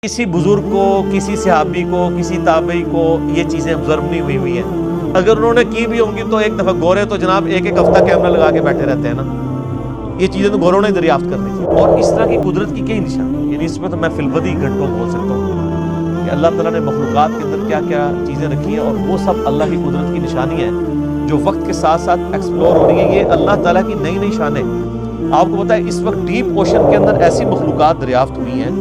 کسی بزرگ کو، کسی صحابی کو، کسی تابعی کو یہ چیزیں ابزرو نہیں ہوئی ہیں. اگر انہوں نے کی بھی ہوں گی تو ایک دفعہ گورے تو جناب ایک ہفتہ کیمرہ لگا کے بیٹھے رہتے ہیں نا. یہ چیزیں تو گوروں نے دریافت کرنی تھی. اور اس طرح کی قدرت کی کئی نشانی، یعنی اس میں تو میں فی البدی گھنٹوں بول سکتا ہوں کہ اللہ تعالیٰ نے مخلوقات کے اندر کیا کیا چیزیں رکھی ہیں، اور وہ سب اللہ کی قدرت کی نشانی ہے جو وقت کے ساتھ ساتھ ایکسپلور ہو رہی ہیں. یہ اللہ تعالیٰ کی نئی نئی شانیں. آپ کو پتہ ہے اس وقت ڈیپ اوشن کے اندر ایسی مخلوقات دریافت ہوئی ہیں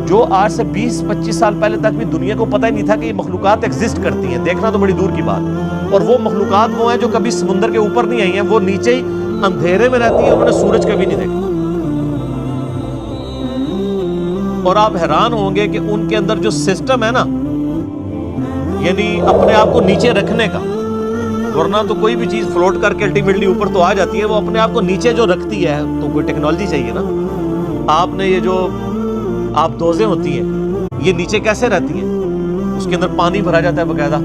جو آج سے 20-25 سال پہلے تک بھی دنیا کو پتہ ہی نہیں تھا کہ یہ مخلوقات ایگزسٹ کرتی ہیں. دیکھنا تو بڑی دور کی بات. اور وہ مخلوقات وہ ہیں جو کبھی سمندر کے اوپر نہیں آئی ہیں، وہ نیچے ہی اندھیرے میں رہتی ہیں، انہوں نے سورج کبھی نہیں دیکھا. اور آپ حیران ہوں گے کہ ان کے اندر جو سسٹم ہے نا، یعنی اپنے آپ کو نیچے رکھنے کا، ورنہ تو کوئی بھی چیز فلوٹ کر کے الٹیمیٹلی اوپر تو آ جاتی ہے، وہ اپنے آپ کو نیچے جو رکھتی ہے تو کوئی ٹیکنالوجی چاہیے نا. آپ نے یہ جو آپ دوزیں ہوتی ہیں یہ نیچے کیسے رہتی ہیں؟ اس کے اندر پانی بھرا جاتا ہے باقاعدہ،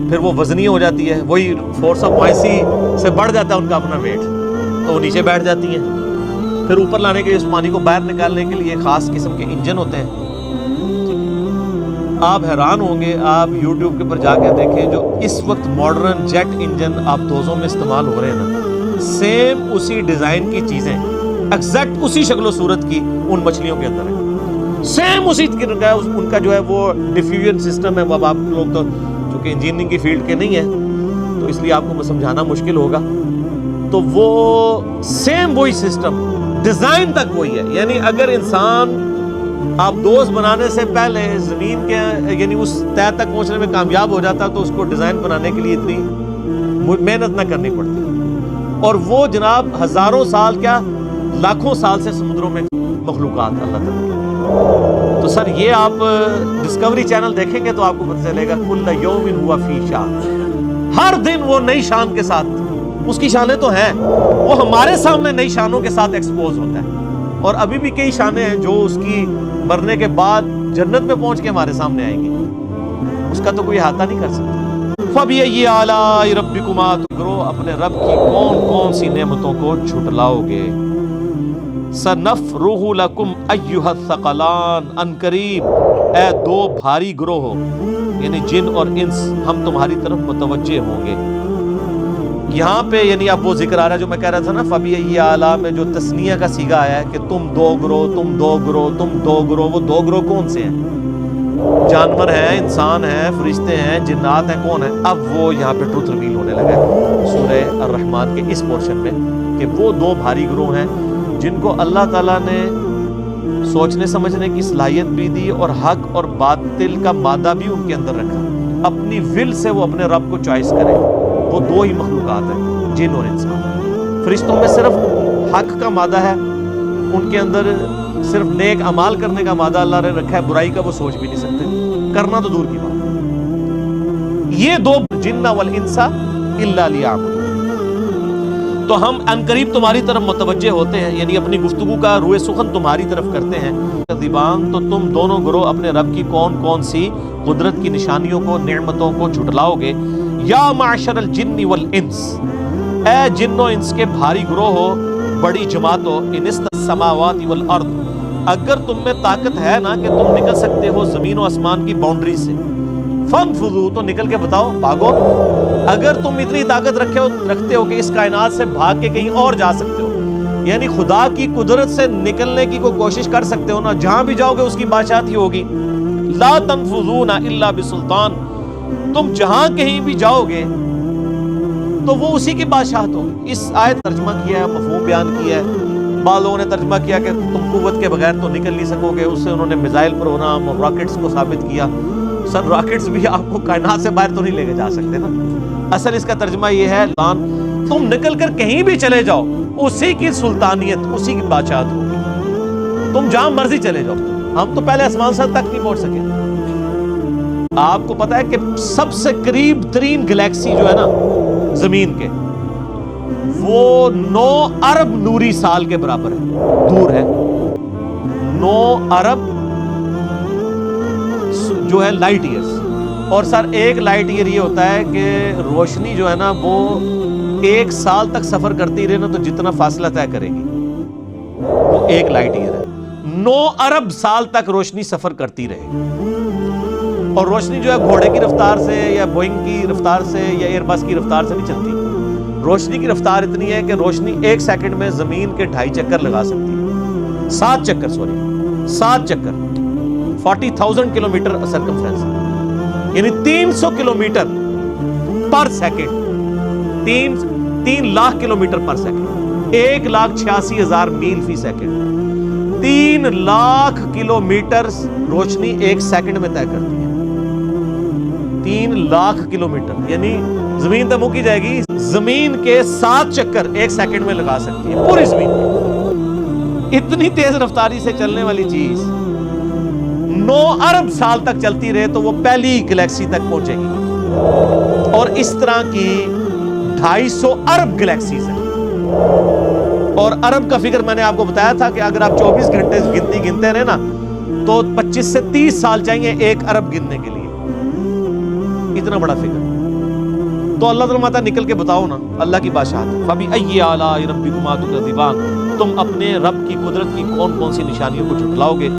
پھر وہ وزنی ہو جاتی ہے، وہی فورس آف بوائنسی سے بڑھ جاتا ہے ان کا اپنا ویٹ، تو وہ نیچے بیٹھ جاتی ہیں. پھر اوپر لانے کے لیے اس پانی کو باہر نکالنے کے لیے خاص قسم کے انجن ہوتے ہیں. آپ حیران ہوں گے، آپ یوٹیوب کے اوپر جا کے دیکھیں جو اس وقت ماڈرن جیٹ انجن آپ دوزوں میں استعمال ہو رہے ہیں نا، سیم اسی ڈیزائن کی چیزیں ایگزیکٹ اسی شکل و صورت کی ان مچھلیوں کے اندر ہے. سیم اسی کا ان کا جو ہے وہ ڈیفیوژن سسٹم ہے. اب آپ لوگ تو چونکہ انجینئرنگ کی فیلڈ کے نہیں ہیں تو اس لیے آپ کو سمجھانا مشکل ہوگا. تو وہ سیم وہی سسٹم، ڈیزائن تک وہی ہے. یعنی اگر انسان آپ دوست بنانے سے پہلے زمین کے یعنی اس طے تک پہنچنے میں کامیاب ہو جاتا تو اس کو ڈیزائن بنانے کے لیے اتنی محنت نہ کرنی پڑتی. اور وہ جناب ہزاروں سال کیا لاکھوں سال سے سمندروں میں مخلوقات اللہ تعالیٰ. تو سر یہ آپ ڈسکوری چینل دیکھیں گے تو آپ کو پتہ چلے گا کل یوم ہوا فی شان، ہر دن وہ نئی شان کے ساتھ، اس کی شانیں تو ہیں، وہ ہمارے سامنے نئی شانوں کے ساتھ ایکسپوز ہوتا ہے. اور ابھی بھی کئی شانیں ہیں جو اس کی مرنے کے بعد جنت میں پہنچ کے ہمارے سامنے آئیں گی، اس کا تو کوئی احاطہ نہیں کر سکتا. فَبِأَيِّ آلَاءِ رَبِّكُمَا تُكَذِّبَانِ، اپنے رب کی کون کون سی نعمتوں کو جھٹلاؤ گے. سَنَفْرُغُ لَكُمْ أَيُّهَا الثَّقَلَانِ، ان قریب اے دو بھاری گروہ یعنی جن اور انس ہم تمہاری طرف متوجہ ہوں گے. یہاں پہ یعنی اب وہ ذکر آ رہا ہے جو میں کہہ رہا تھا نا فَبِأَيِّ آلَاء میں جو تثنیہ کا صیغہ آیا ہے کہ تم دو گروہ، تم دو گروہ، تم دو گروہ. وہ دو گروہ کون سے ہیں؟ جانور ہیں، انسان ہیں، فرشتے ہیں، جنات ہیں، کون ہیں؟ اب وہ یہاں پہ ٹروتھ ریویل ہونے لگا ہے سورہ الرحمن کے اس پورشن میں کہ وہ دو بھاری گروہ ہیں جن کو اللہ تعالیٰ نے سوچنے سمجھنے کی صلاحیت بھی دی اور حق اور باطل کا مادہ بھی ان کے اندر رکھا. اپنی ول سے وہ اپنے رب کو چوائس کریں. وہ دو ہی مخلوقات ہیں، جن اور انسان. فرشتوں میں صرف حق کا مادہ ہے، ان کے اندر صرف نیک اعمال کرنے کا مادہ اللہ نے رکھا ہے، برائی کا وہ سوچ بھی نہیں سکتے، کرنا تو دور کی بات. یہ دو جن والانس الا لیعبدون. تو ہم انقریب تمہاری طرف متوجہ ہوتے ہیں، یعنی اپنی گفتگو کا روئے سخن تمہاری طرف کرتے ہیں. کذبان، تو تم دونوں گروہ اپنے رب کی کون کون سی قدرت کی نشانیوں کو، نعمتوں کو جھٹلاؤ گے. یا معشر الجن والانس، اے جن و انس کے بھاری گروہ ہو، بڑی جماعت ہو. ان استطعتم السماوات والارض، اگر تم میں طاقت ہے نا کہ تم نکل سکتے ہو زمین و آسمان کی باؤنڈری سے، فانفذوا، تو نکل کے بتاؤ، بھاگو. اگر تم اتنی طاقت رکھتے ہو کہ اس کائنات سے بھاگ کے کہیں اور جا سکتے ہو، یعنی خدا کی قدرت سے نکلنے کی کوئی کوشش کر سکتے ہو نا، جہاں بھی جاؤ گے اس کی بادشاہت ہوگی. لا تنفذون الا بسلطان، تم جہاں کہیں بھی جاؤ گے تو وہ اسی کی بادشاہت ہوگی. اس آیت ترجمہ کیا ہے، مفہوم بیان کیا ہے. بعض لوگوں نے ترجمہ کیا کہ تم قوت کے بغیر تو نکل نہیں سکو گے. اس سے انہوں نے میزائل پروگرام اور راکٹس کو ثابت کیا. سر راکٹس بھی آپ کو کائنات سے باہر تو نہیں لے کے جا سکتے نا. اصل اس کا ترجمہ یہ ہے تم نکل کر کہیں بھی چلے جاؤ اسی کی سلطانیت، اسی کی بادشاہت ہوگی. تم جہاں مرضی چلے جاؤ. ہم تو پہلے آسمان سر تک نہیں پہنچ سکے. آپ کو پتا ہے کہ سب سے قریب ترین گلیکسی جو ہے نا زمین کے، وہ 9 ارب نوری سال کے برابر ہے، دور ہے. 9 ارب جو ہے لائٹ ایئرز. اور سر ایک لائٹ ایئر یہ ہوتا ہے کہ روشنی جو ہے نا وہ 1 سال تک سفر کرتی رہے نا تو جتنا فاصلہ طے کرے گی وہ 1 لائٹ ایئر ہے. 9 ارب سال تک روشنی سفر کرتی رہے، اور روشنی جو ہے گھوڑے کی رفتار سے یا بوئنگ کی رفتار سے یا ایئر بس کی رفتار سے نہیں چلتی۔ روشنی کی رفتار اتنی ہے کہ روشنی 1 سیکنڈ میں زمین کے 2.5 چکر لگا سکتی ہے، 7 چکر 40,000 کلومیٹر سرکمفرنس، یعنی 300 kilometre per second, 3 lakh kilometre per second, 1,86,000 میل فی سیکنڈ، 3 لاکھ کلومیٹر روشنی 1 سیکنڈ میں طے کرتی ہے۔ 3 لاکھ کلومیٹر یعنی زمین تو مکی جائے گی، زمین کے 7 چکر 1 سیکنڈ میں لگا سکتی ہے پوری زمین میں۔ اتنی تیز رفتاری سے چلنے والی چیز 9 ارب سال تک چلتی رہے تو وہ پہلی گلیکسی تک پہنچے گی، اور اس طرح کی 250 ارب گلیکسیز ہیں۔ اور ارب کا فگر میں نے آپ کو بتایا تھا کہ اگر آپ 24 گھنٹے گنتے رہے نا تو 25 سے 30 سال چاہیے 1 ارب گننے کے لیے، اتنا بڑا فگر۔ تو اللہ تعالیٰ ماتا نکل کے بتاؤ نا اللہ کی بادشاہت، فَبِأَيِّ آلَاءِ رَبِّكُمَا تُكَذِّبَانِ، تم اپنے رب کی قدرت کی کون کون سی نشانیوں کو جھٹلاؤ گے؟